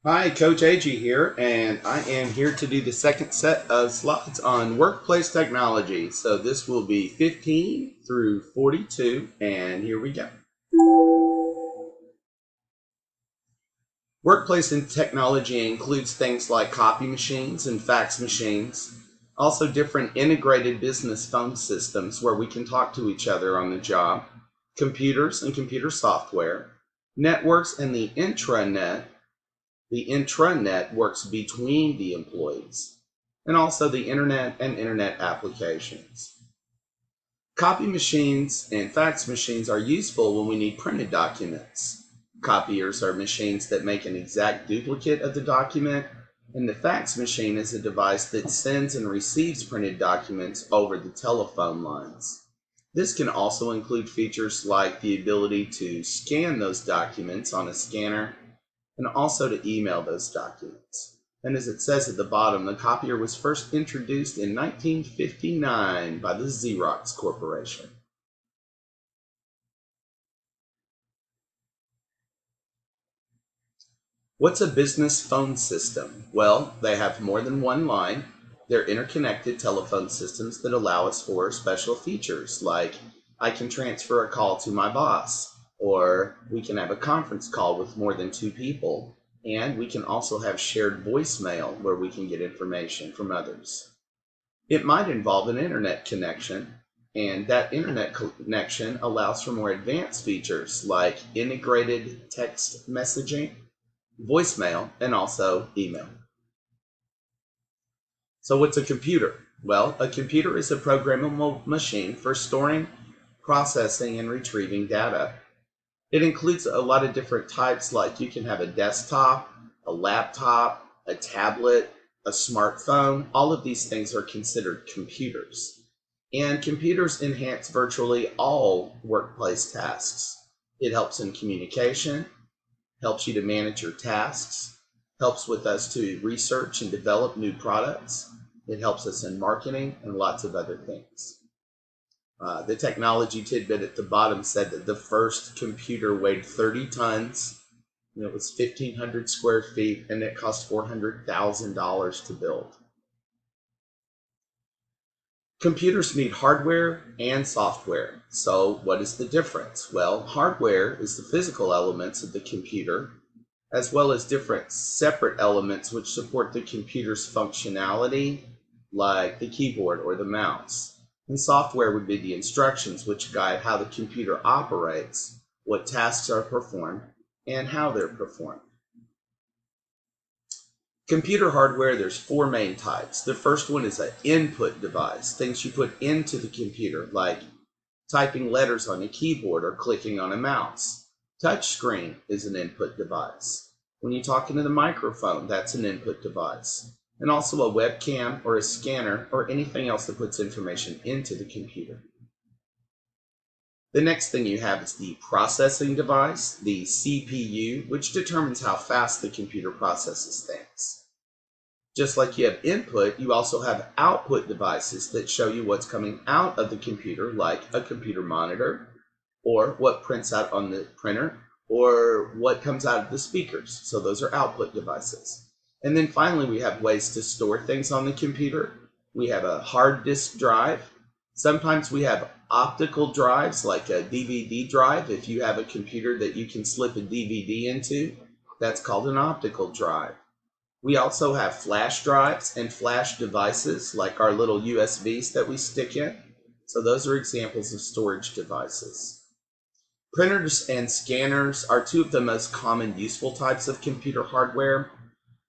Hi, Coach AG here, and I am here to do the second set of slides on workplace technology. So this will be 15 through 42, and here we go. Workplace and technology includes things like copy machines and fax machines, also different integrated business phone systems where we can talk to each other on the job, computers and computer software, networks and the intranet. The intranet works between the employees, and also the internet and internet applications. Copy machines and fax machines are useful when we need printed documents. Copiers are machines that make an exact duplicate of the document, and the fax machine is a device that sends and receives printed documents over the telephone lines. This can also include features like the ability to scan those documents on a scanner and also to email those documents. And as it says at the bottom, the copier was first introduced in 1959 by the Xerox Corporation. What's a business phone system? Well, they have more than one line. They're interconnected telephone systems that allow us for special features like I can transfer a call to my boss, or we can have a conference call with more than two people, and we can also have shared voicemail where we can get information from others. It might involve an internet connection, and that internet connection allows for more advanced features like integrated text messaging, voicemail, and also email. So what's a computer? Well, a computer is a programmable machine for storing, processing, and retrieving data. It includes a lot of different types, like you can have a desktop, a laptop, a tablet, a smartphone. All of these things are considered computers. And computers enhance virtually all workplace tasks. It helps in communication, helps you to manage your tasks, helps with us to research and develop new products. It helps us in marketing and lots of other things. The technology tidbit at the bottom said that the first computer weighed 30 tons, and it was 1,500 square feet, and it cost $400,000 to build. Computers need hardware and software. So what is the difference? Well, hardware is the physical elements of the computer, as well as different separate elements which support the computer's functionality, like the keyboard or the mouse. And software would be the instructions which guide how the computer operates, what tasks are performed, and how they're performed. Computer hardware, there's four main types. The first one is an input device, things you put into the computer, like typing letters on a keyboard or clicking on a mouse. Touch screen is an input device. When you talk into the microphone, that's an input device. And also a webcam or a scanner or anything else that puts information into the computer. The next thing you have is the processing device, the CPU, which determines how fast the computer processes things. Just like you have input, you also have output devices that show you what's coming out of the computer, like a computer monitor, or what prints out on the printer, or what comes out of the speakers. So those are output devices. And then finally, we have ways to store things on the computer. We have a hard disk drive. Sometimes we have optical drives, like a DVD drive. If you have a computer that you can slip a DVD into, that's called an optical drive. We also have flash drives and flash devices, like our little USBs that we stick in. So those are examples of storage devices. Printers and scanners are two of the most common useful types of computer hardware.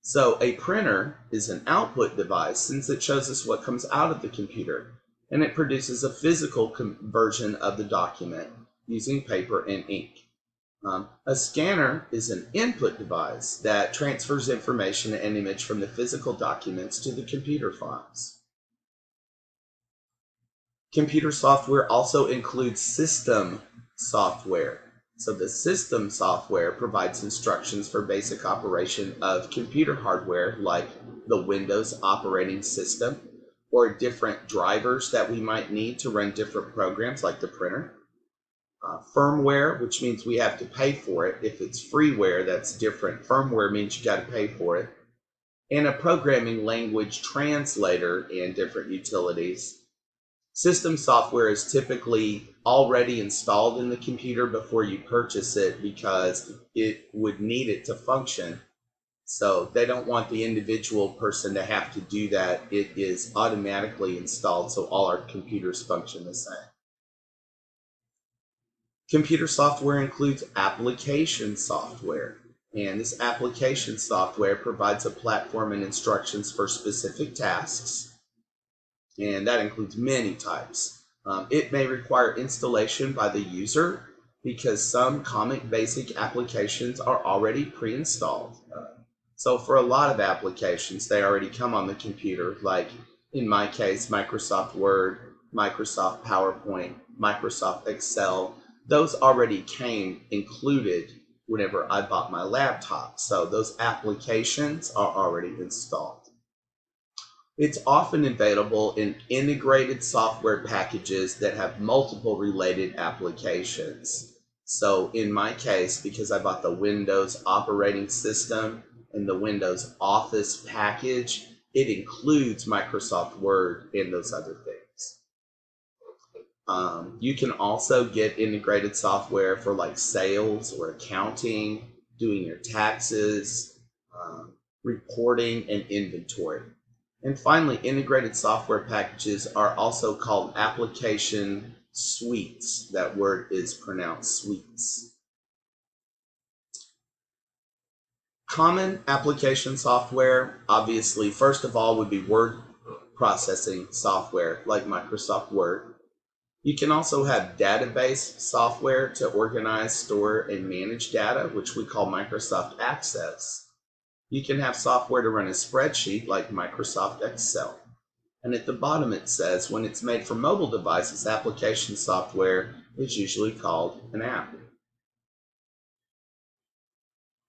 So a printer is an output device since it shows us what comes out of the computer, and it produces a physical version of the document using paper and ink. A scanner is an input device that transfers information and image from the physical documents to the computer files. Computer software also includes system software. So the system software provides instructions for basic operation of computer hardware, like the Windows operating system, or different drivers that we might need to run different programs like the printer. Firmware, which means we have to pay for it. If it's freeware, that's different. Firmware means you got to pay for it. And a programming language translator and different utilities. System software is typically already installed in the computer before you purchase it because it would need it to function. So they don't want the individual person to have to do that. It is automatically installed, so all our computers function the same. Computer software includes application software, and this application software provides a platform and instructions for specific tasks, and that includes many types. It may require installation by the user because some common basic applications are already pre-installed. So for a lot of applications, they already come on the computer, like in my case, Microsoft Word, Microsoft PowerPoint, Microsoft Excel. Those already came included whenever I bought my laptop. So those applications are already installed. It's often available in integrated software packages that have multiple related applications. So in my case, because I bought the Windows operating system and the Windows Office package, it includes Microsoft Word and those other things. You can also get integrated software for like sales or accounting, doing your taxes, reporting, and inventory. And finally, integrated software packages are also called application suites. That word is pronounced suites. Common application software, obviously, first of all, would be word processing software like Microsoft Word. You can also have database software to organize, store, and manage data, which we call Microsoft Access. You can have software to run a spreadsheet like Microsoft Excel. And at the bottom it says when it's made for mobile devices, application software is usually called an app.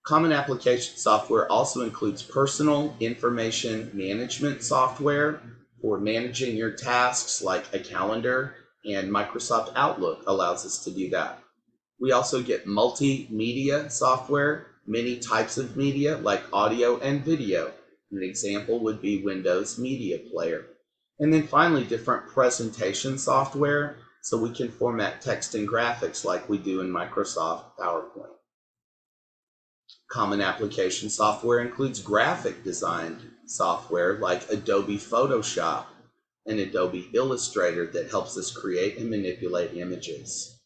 Common application software also includes personal information management software for managing your tasks like a calendar, and Microsoft Outlook allows us to do that. We also get multimedia software, many types of media like audio and video. An example would be Windows Media Player. And then finally, different presentation software, so we can format text and graphics like we do in Microsoft PowerPoint. Common application software includes graphic design software like Adobe Photoshop and Adobe Illustrator that helps us create and manipulate images.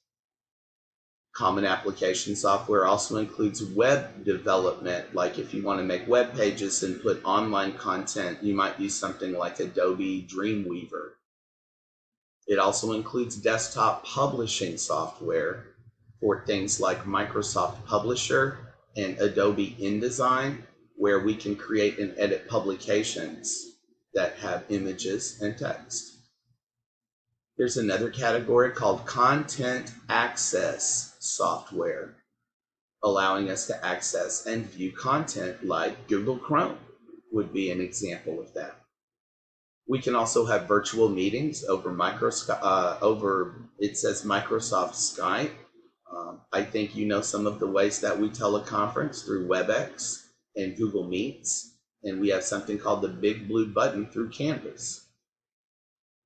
Common application software also includes web development, like if you want to make web pages and put online content, you might use something like Adobe Dreamweaver. It also includes desktop publishing software for things like Microsoft Publisher and Adobe InDesign, where we can create and edit publications that have images and text. There's another category called content access software, allowing us to access and view content like Google Chrome would be an example of that. We can also have virtual meetings over it says Microsoft Skype. I think you know some of the ways that we teleconference through WebEx and Google Meets, and we have something called the big blue button through Canvas.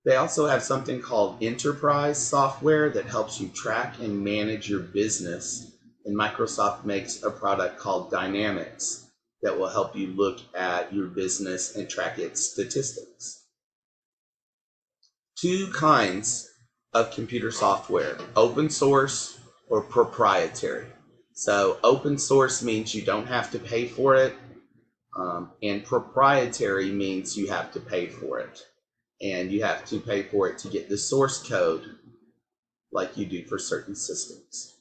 They also have something called enterprise software that helps you track and manage your business, and Microsoft makes a product called Dynamics that will help you look at your business and track its statistics. Two kinds of computer software: open source or proprietary. So open source means you don't have to pay for it, and proprietary means you have to pay for it. And you have to pay for it to get the source code like you do for certain systems.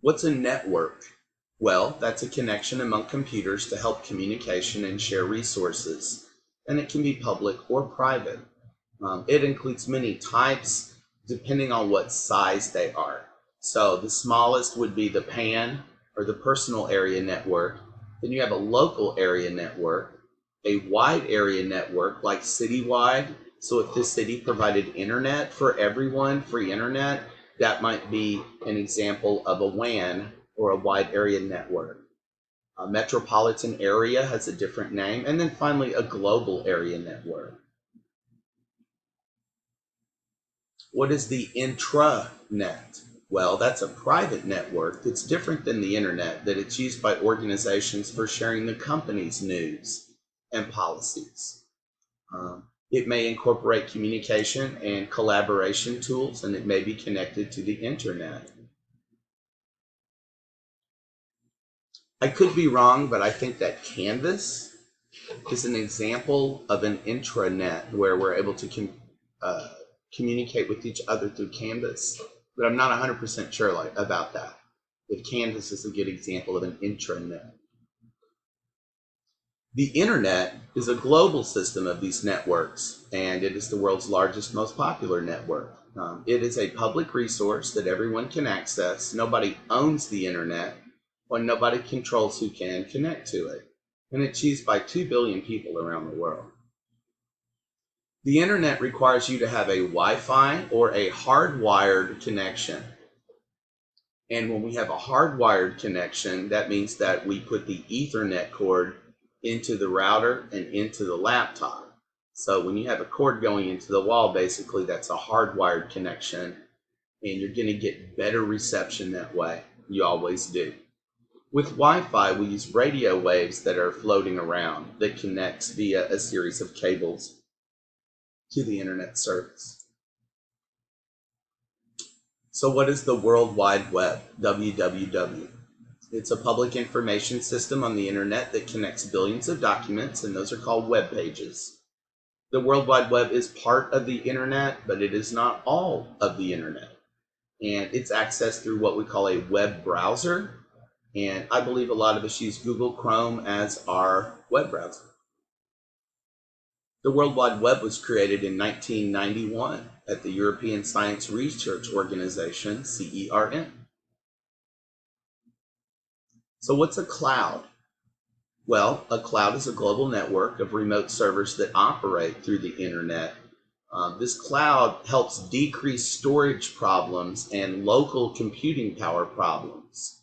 What's a network? Well, that's a connection among computers to help communication and share resources, and it can be public or private. It includes many types depending on what size they are. So the smallest would be the PAN, or the personal area network. Then you have a local area network, a wide area network like citywide. So if this city provided internet for everyone, free internet, That might be an example of a WAN, or a wide area network. A metropolitan area has a different name, and then finally a global area network. What is the intranet? Well, that's a private network that's different than the internet, that it's used by organizations for sharing the company's news and policies. It may incorporate communication and collaboration tools, and it may be connected to the internet. I could be wrong, but I think that Canvas is an example of an intranet where we're able to communicate with each other through Canvas. But I'm not 100% sure about that. If Canvas is a good example of an intranet. The internet is a global system of these networks, and it is the world's largest, most popular network. It is a public resource that everyone can access. Nobody owns the internet, or nobody controls who can connect to it. And it's used by 2 billion people around the world. The internet requires you to have a Wi-Fi or a hardwired connection. And when we have a hardwired connection, that means that we put the Ethernet cord into the router and into the laptop. So when you have a cord going into the wall, basically that's a hardwired connection, and you're going to get better reception that way. You always do. With Wi-Fi, we use radio waves that are floating around that connects via a series of cables to the internet service. So what is the World Wide Web, WWW? It's a public information system on the internet that connects billions of documents, and those are called web pages. The World Wide Web is part of the internet, but it is not all of the internet. And it's accessed through what we call a web browser. And I believe a lot of us use Google Chrome as our web browser. The World Wide Web was created in 1991 at the European Science Research Organization, CERN. So what's a cloud? Well, a cloud is a global network of remote servers that operate through the internet. This cloud helps decrease storage problems and local computing power problems.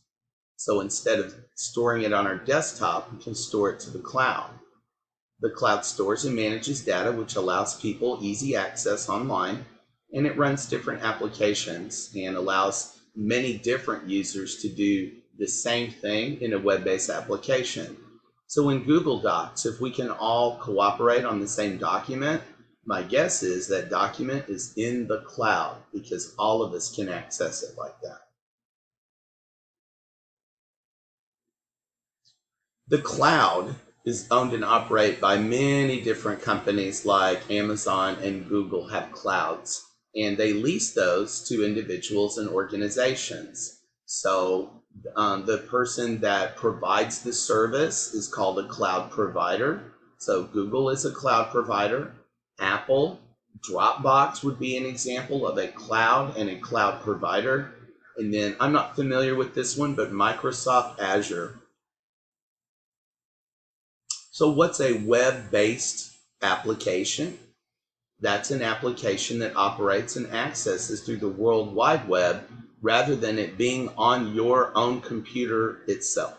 So instead of storing it on our desktop, we can store it to the cloud. The cloud stores and manages data, which allows people easy access online, and it runs different applications and allows many different users to do the same thing in a web-based application. So in Google Docs, if we can all cooperate on the same document, my guess is that document is in the cloud because all of us can access it like that. The cloud is owned and operated by many different companies, like Amazon and Google have clouds, and they lease those to individuals and organizations. So the person that provides the service is called a cloud provider. So Google is a cloud provider. Apple, Dropbox would be an example of a cloud and a cloud provider. And then I'm not familiar with this one, but Microsoft Azure. So what's a web-based application? That's an application that operates and accesses through the World Wide Web rather than it being on your own computer itself.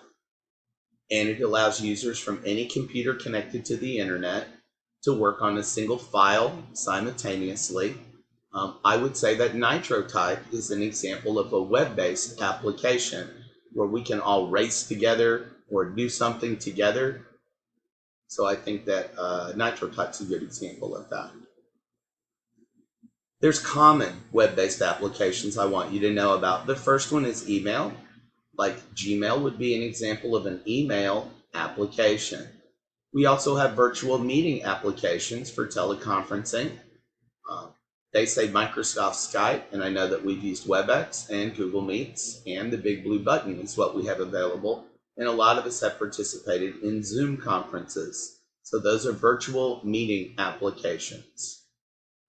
And it allows users from any computer connected to the internet to work on a single file simultaneously. I would say that NitroType is an example of a web-based application where we can all race together or do something together. So I think that NitroType is a good example of that. There's common web-based applications I want you to know about. The first one is email. Like Gmail would be an example of an email application. We also have virtual meeting applications for teleconferencing. They say Microsoft Skype, and I know that we've used WebEx and Google Meets, and the big blue button is what we have available. And a lot of us have participated in Zoom conferences. So those are virtual meeting applications.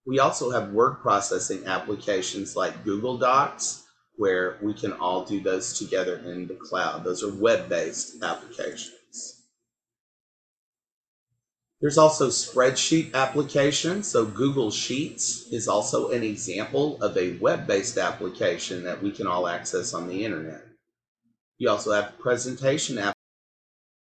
We also have word processing applications like Google Docs, where we can all do those together in the cloud. Those are web-based applications. There's also spreadsheet applications. So Google Sheets is also an example of a web-based application that we can all access on the internet. You also have presentation